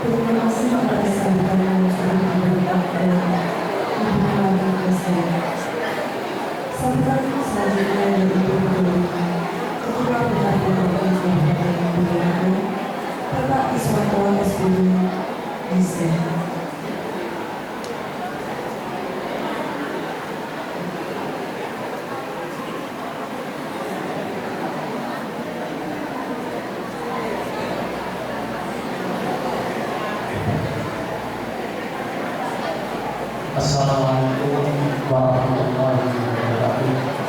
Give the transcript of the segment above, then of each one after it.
Terima kasih atas sambutan yang sudah diberikan oleh Ibu Mami Presiden. Sambutan selanjutnya dari Ibu Ketua PKP Kabupaten Boyolali, Bapak Iswanto SPD Disen. Assalamualaikum warahmatullahi wabarakatuh.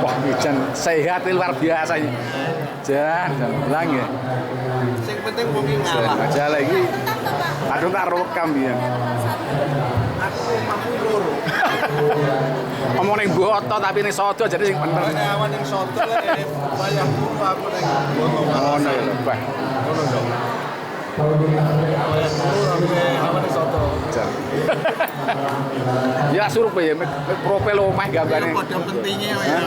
Wah, hujan sehat luar biasa ini. Jangan bilang ya. Sing penting mungkin ngalah. Aja lagi. Aduh tak rekam ya. Aku mampu loro. Ngomong ning boto tapi ning sodo jadi sing bener. Awan yang soto le bayangku aku ning boto. Ngono ya, Pak. Ngono dong. Awan yang soto. Ya suruh ya profil omah gambane. Pada pentingnya ya.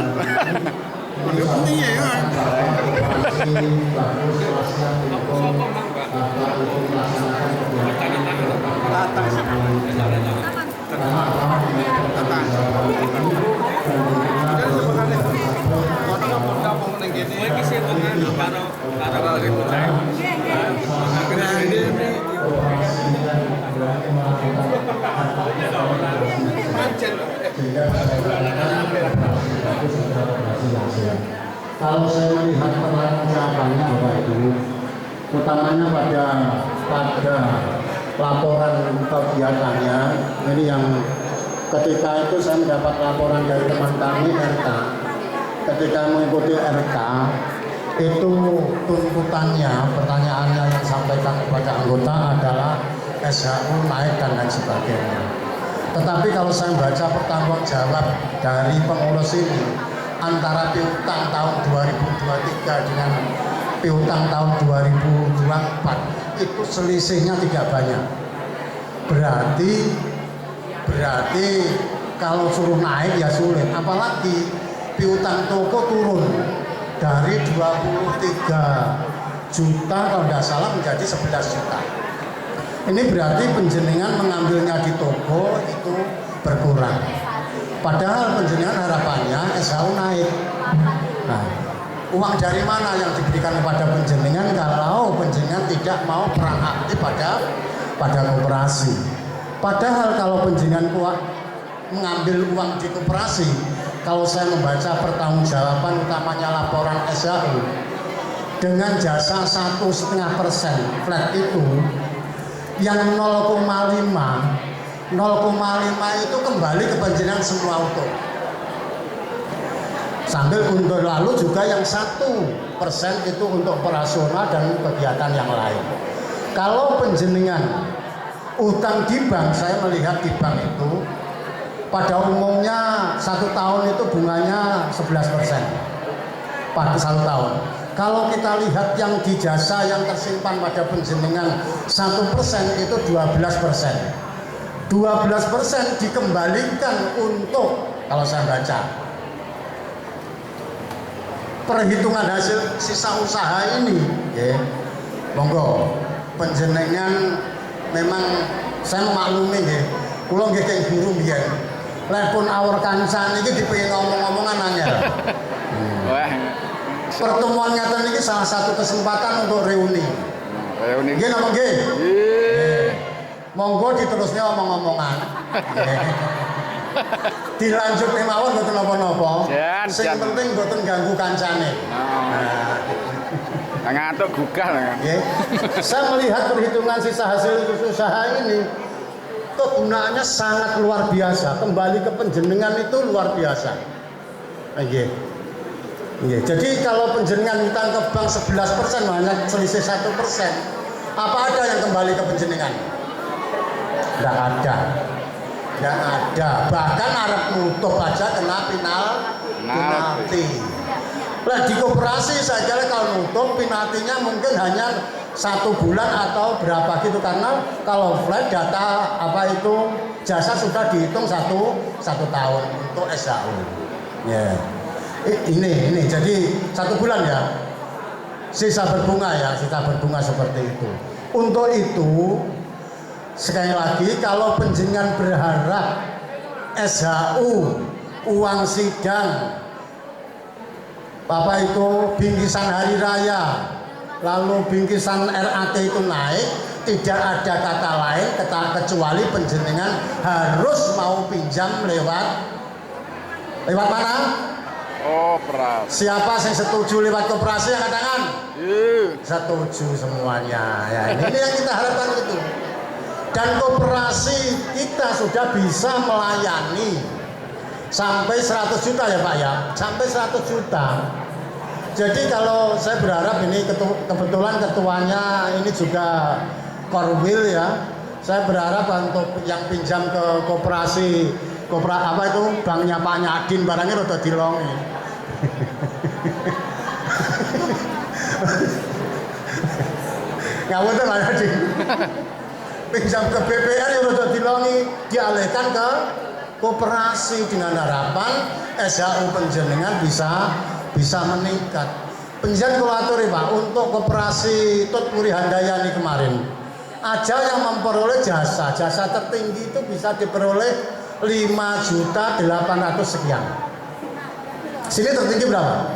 Pada pentingnya ya. Kalau saya melihat percakapannya Bapak Ibu, utamanya pada laporan kegiatannya, ini yang ketika itu saya mendapat laporan dari teman kami RK. Ketika mengikuti RK, itu tuntutannya, pertanyaannya yang disampaikan kepada anggota adalah SHU naik dan lain sebagainya. Tetapi kalau saya baca pertanggung jawab dari pengurus ini antara piutang tahun 2023 dengan piutang tahun 2024 itu selisihnya tidak banyak. Berarti kalau suruh naik ya sulit, apalagi piutang toko turun dari 23 juta kalau tidak salah menjadi 11 juta. Ini berarti penjenengan mengambilnya di toko itu berkurang. Padahal penjenengan harapannya SHU naik. Nah, uang dari mana yang diberikan kepada penjenengan kalau penjenengan tidak mau perang aktif pada koperasi? Padahal kalau penjenengan mengambil uang di koperasi, kalau saya membaca pertanggungjawaban utamanya laporan SHU dengan jasa 1,5% flat itu yang 0,5 itu kembali ke panjenengan semua utuh. Sambil untuk lalu juga yang 1% itu untuk operasional dan kegiatan yang lain. Kalau penjenengan utang di bank, saya melihat di bank itu pada umumnya 1 tahun itu bunganya 11% pada 1 tahun. Kalau kita lihat yang di jasa yang tersimpan pada penjenengan 1% itu 12%. 12% dikembalikan untuk, kalau saya baca, perhitungan hasil sisa usaha ini, ya, monggo penjenengan memang saya memaklumi ya, kula nggih keng guru mbiyen. Lepun awur kancan iki dipengin ngomong-ngomongan angel. Wah. Pertemuan ngeten iki salah satu kesempatan untuk reuni. Reuni. Nggih napa nggih? Nggih. Monggo diterusnya omong-omongan. Dilanjut mawon mboten napa-napa. Sing penting mboten ganggu kancane. Ngantuk gugah lah. Nggih. Saya melihat perhitungan sisa hasil usaha ini kegunaannya sangat luar biasa. Kembali ke penjenengan itu luar biasa. Nggih. Nggih. Jadi kalau penjenengan utang ke bank 11% hanya selisih 1%. Apa ada yang kembali ke penjenengan? Tidak ada. Tidak ada. Bahkan arep nutup aja kena penalti. Lah di koperasi saya kira kalau nutup penaltinya mungkin hanya 1 bulan atau berapa gitu, karena kalau flat data apa itu jasa sudah dihitung satu tahun untuk SHU. Ya. Ini jadi 1 bulan ya. Sisa berbunga seperti itu. Untuk itu sekali lagi kalau penjenengan berharap SHU, uang sidang, apa itu bingkisan hari raya, lalu bingkisan RAT itu naik, tidak ada kata lain kecuali penjenengan harus mau pinjam lewat mana? Koperasi. Siapa yang setuju lewat koperasi angkat tangan? Setuju semuanya. Ya, ini yang kita harapkan itu. Dan koperasi kita sudah bisa melayani sampai 100 juta ya Pak ya, sampai 100 juta. Jadi kalau saya berharap ini kebetulan ketuanya ini juga Korwil ya, saya berharap untuk yang pinjam ke koperasi apa itu banknya Pak Nyadin barangnya udah dilongi. Nggak betul Pak Nyadin. Pinjam ke BPR yang udah dilongi dialihkan ke koperasi dengan harapan SHU penjenengan bisa meningkat. Penjenengan kulatur Pak untuk koperasi Tut Puri Handayani kemarin aja yang memperoleh jasa tertinggi itu bisa diperoleh 5.800.000 sekian. Sini tertinggi berapa?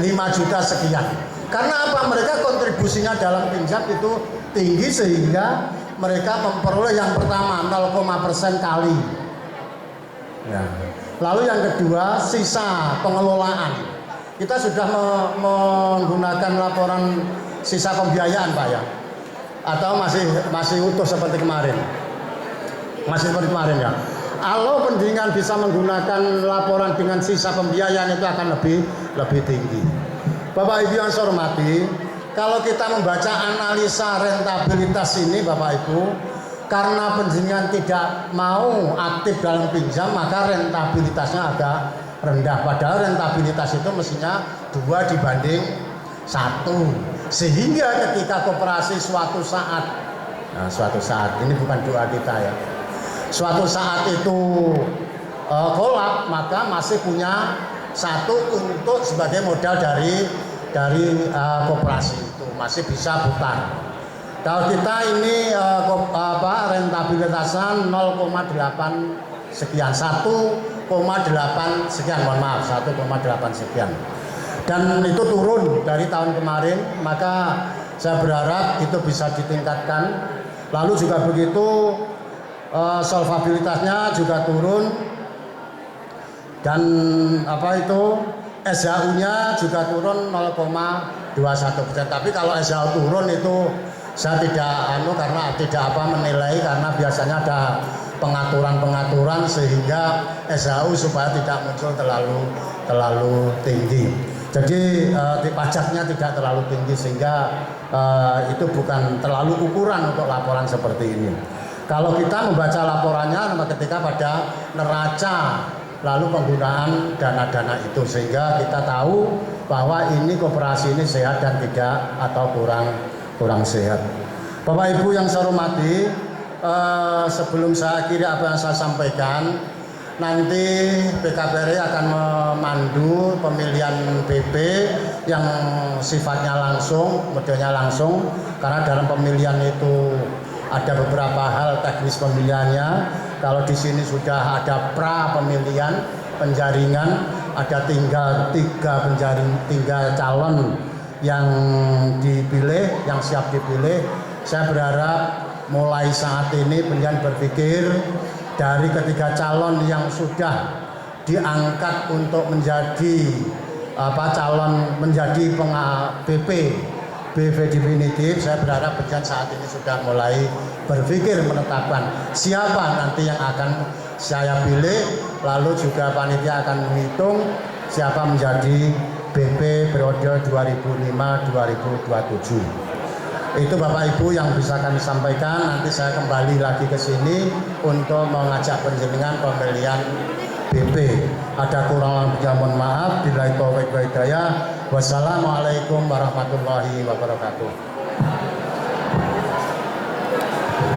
5 juta sekian. Karena apa? Mereka kontribusinya dalam pinjam itu tinggi sehingga mereka memperoleh yang pertama 0,% kali. Ya. Lalu yang kedua sisa pengelolaan. Kita sudah menggunakan laporan sisa pembiayaan Pak ya. Atau masih utuh seperti kemarin. Masih seperti kemarin ya. Kalau penjenengan bisa menggunakan laporan dengan sisa pembiayaan itu akan lebih tinggi. Bapak Ibu yang saya hormati, kalau kita membaca analisa rentabilitas ini Bapak Ibu, karena penjenengan tidak mau aktif dalam pinjam maka rentabilitasnya agak rendah. Padahal rentabilitas itu mestinya 2 dibanding 1. Sehingga ketika koperasi suatu saat ini bukan doa kita ya, suatu saat itu kolap maka masih punya 1 untuk sebagai modal dari koperasi itu masih bisa putar. Kalau kita ini rentabilitasnya 0,8 sekian, 1,8 sekian, mohon maaf 1,8 sekian. Dan itu turun dari tahun kemarin, maka saya berharap itu bisa ditingkatkan. Lalu juga begitu solvabilitasnya juga turun. dan SHU-nya juga turun 0,21%. Tapi kalau SHU turun itu saya tidak menilai, karena biasanya ada pengaturan sehingga SHU supaya tidak muncul terlalu tinggi. Jadi pajaknya tidak terlalu tinggi sehingga itu bukan terlalu ukuran untuk laporan seperti ini. Kalau kita membaca laporannya ketika pada neraca lalu penggunaan dana-dana itu, sehingga kita tahu bahwa ini koperasi ini sehat dan tidak atau kurang sehat. Bapak Ibu yang saya hormati, sebelum saya akhiri apa yang saya sampaikan, nanti PKPRI akan memandu pemilihan BP yang sifatnya langsung, modelnya langsung, karena dalam pemilihan itu ada beberapa hal teknis pemilihannya. Kalau di sini sudah ada pra pemilihan, penjaringan, ada tinggal 3 calon yang dipilih, yang siap dipilih. Saya berharap mulai saat ini penjaringan berpikir dari ketiga calon yang sudah diangkat untuk menjadi BP definitif. Saya berharap penjaringan saat ini sudah mulai berpikir menetapkan siapa nanti yang akan saya pilih, lalu juga panitia akan menghitung siapa menjadi BP periode 2005-2027. Itu Bapak Ibu yang bisa kami sampaikan. Nanti saya kembali lagi ke sini untuk mengajak penjenengan pemilihan BP. Ada kurang lebihnya mohon maaf. Billahi taufiq wal hidayah. Wassalamualaikum warahmatullahi wabarakatuh.